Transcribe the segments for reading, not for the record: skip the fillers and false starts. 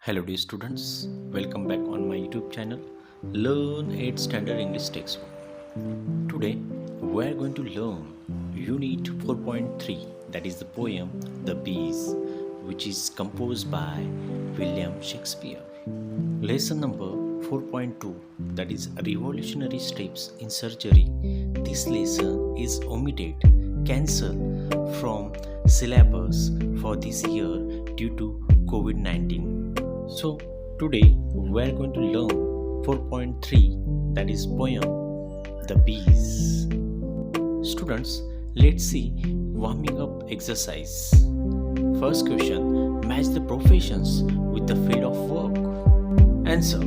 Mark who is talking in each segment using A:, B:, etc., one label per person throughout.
A: Hello dear students, welcome back on my YouTube channel Learn 8th Standard English Textbook. Today we are going to learn Unit 4.3, that is the poem The Bees, which is composed by William Shakespeare. Lesson number 4.2, that is Revolutionary Steps in Surgery. This lesson is omitted, cancelled from syllabus for this year due to COVID-19. So today we are going to learn 4.3, that is poem The Bees. Students, let's see warming up exercise. First question, match the professions with the field of work. Answer.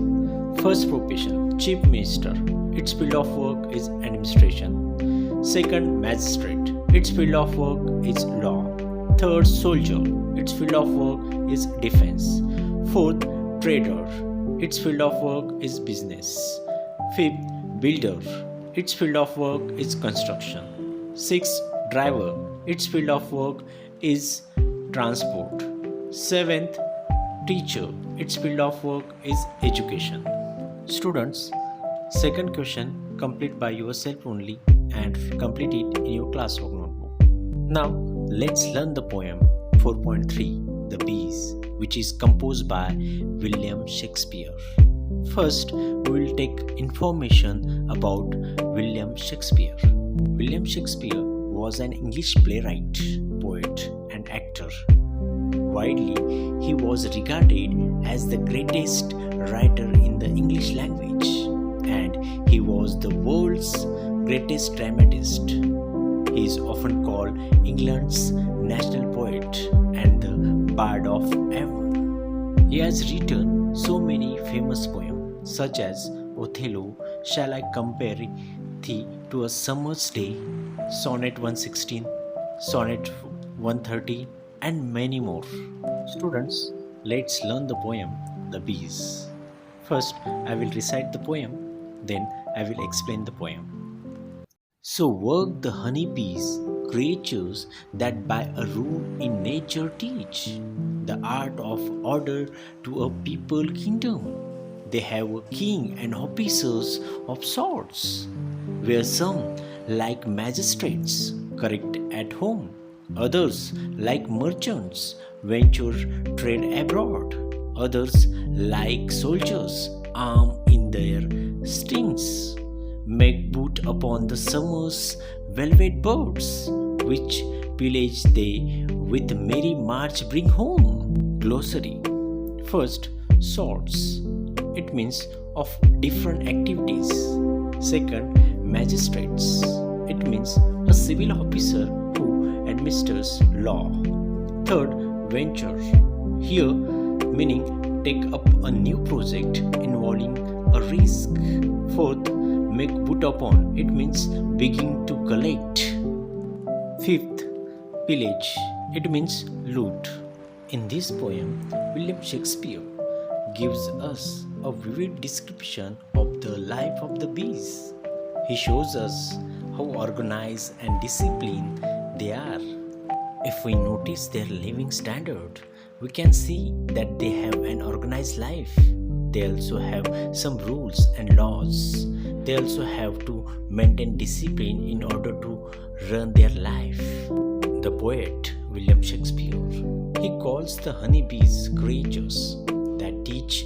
A: First profession, Chief Minister. Its field of work is administration. Second, magistrate. Its field of work is law. Third, soldier. Its field of work is defense. Fourth, trader. Its field of work is business. Fifth, builder. Its field of work is construction. Sixth, driver. Its field of work is transport. Seventh, teacher. Its field of work is education. Students, second question complete by yourself only and complete it in your classwork notebook. Now let's learn the poem 4.3, The Bees, which is composed by William Shakespeare. First, we will take information about William Shakespeare. William Shakespeare was an English playwright, poet, and actor. Widely, he was regarded as the greatest writer in the English language, and he was the world's greatest dramatist. He is often called England's national poet and the Bard of Avon. He has written so many famous poems such as Othello, Shall I Compare Thee to a Summer's Day, Sonnet 116, Sonnet 130, and many more. Students, let's learn the poem The Bees. First, I will recite the poem, then I will explain the poem. So work the honeybees, creatures that by a rule in nature teach the art of order to a people kingdom. They have a king and officers of sorts, where some, like magistrates, correct at home, others, like merchants, venture trade abroad, others, like soldiers, arm in their stings, make boot upon the summer's velvet birds, which pillage they with merry march bring home. Glossary. First, sorts. It means of different activities. Second, magistrates. It means a civil officer who administers law. Third, venture. Here, meaning take up a new project involving a risk. Fourth, make boot upon. It means begin to collect. Fifth, pillage. It means loot. In this poem, William Shakespeare gives us a vivid description of the life of the bees. He shows us how organized and disciplined they are. If we notice their living standard, we can see that they have an organized life. They also have some rules and laws. They also have to maintain discipline in order to run their life. The poet William Shakespeare, he calls the honeybees creatures that teach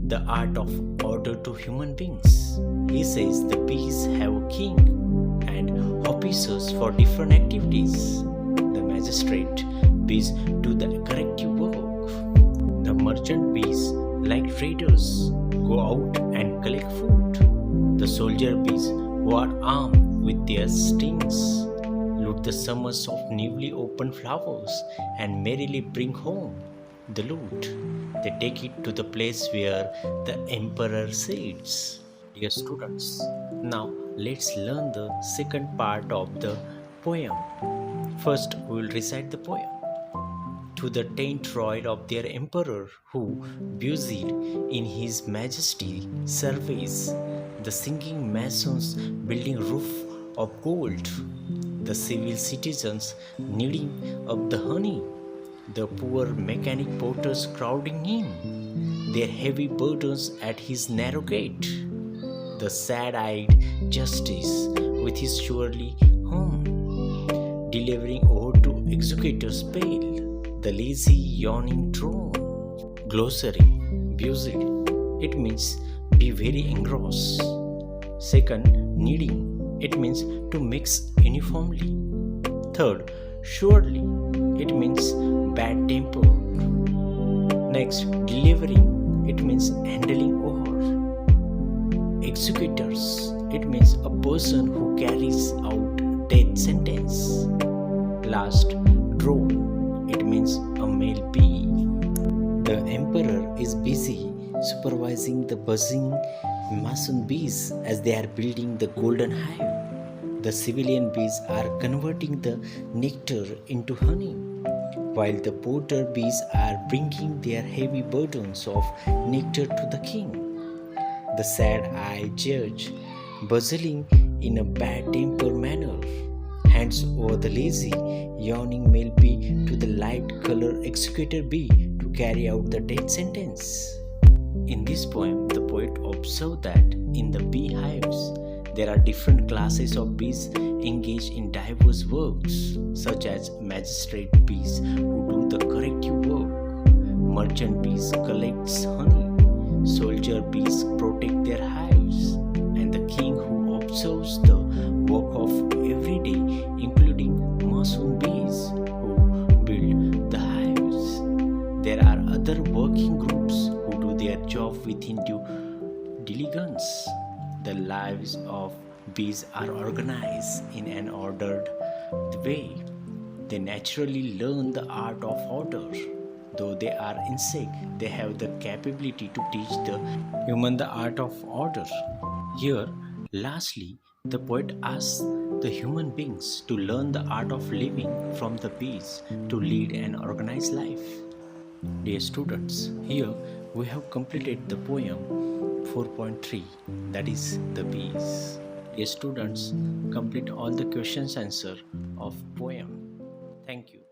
A: the art of order to human beings. He says the bees have a king and officers for different activities. The magistrate bees do the corrective work. The merchant bees, like traders, go out and collect food. The soldier bees, who are armed with their stings, loot the summers of newly opened flowers and merrily bring home the loot. They take it to the place where the emperor sits. Dear students, now let's learn the second part of the poem. First, we will recite the poem. To the tent royal of their emperor, who, busied in his majesty service, the singing masons building roof of gold, the civil citizens kneading up the honey, the poor mechanic porters crowding in, their heavy burdens at his narrow gate. The sad-eyed justice with his surely home, delivering over to executor's bail, the lazy yawning drone. Glossary: busy, it means be very engrossed. Second, kneading, it means to mix uniformly. Third, surely, it means bad tempered. Next, delivering, it means handling over. Executors, it means a person who carries out death sentence. Last, drone, it means a male bee. The emperor is busy supervising the buzzing mason bees as they are building the golden hive. The civilian bees are converting the nectar into honey, while the porter bees are bringing their heavy burdens of nectar to the king. The sad-eyed judge, bustling in a bad-tempered manner, hands over the lazy, yawning male bee to the light-colored executor bee to carry out the death sentence. In this poem, the poet observed that in the beehives, there are different classes of bees engaged in diverse works, such as magistrate bees who do the corrective work, merchant bees collects honey, soldier bees protect their hives, and the king who observes the work of every day, including mason bees who build the hives. There are other working groups who do their job within due diligence. The lives of bees are organized in an ordered way. They naturally learn the art of order. Though they are insects, they have the capability to teach the human the art of order. Here, lastly, the poet asks the human beings to learn the art of living from the bees to lead an organized life. Dear students, here we have completed the poem 4.3, that is the bees. Dear students, complete all the questions answer of poem. Thank you.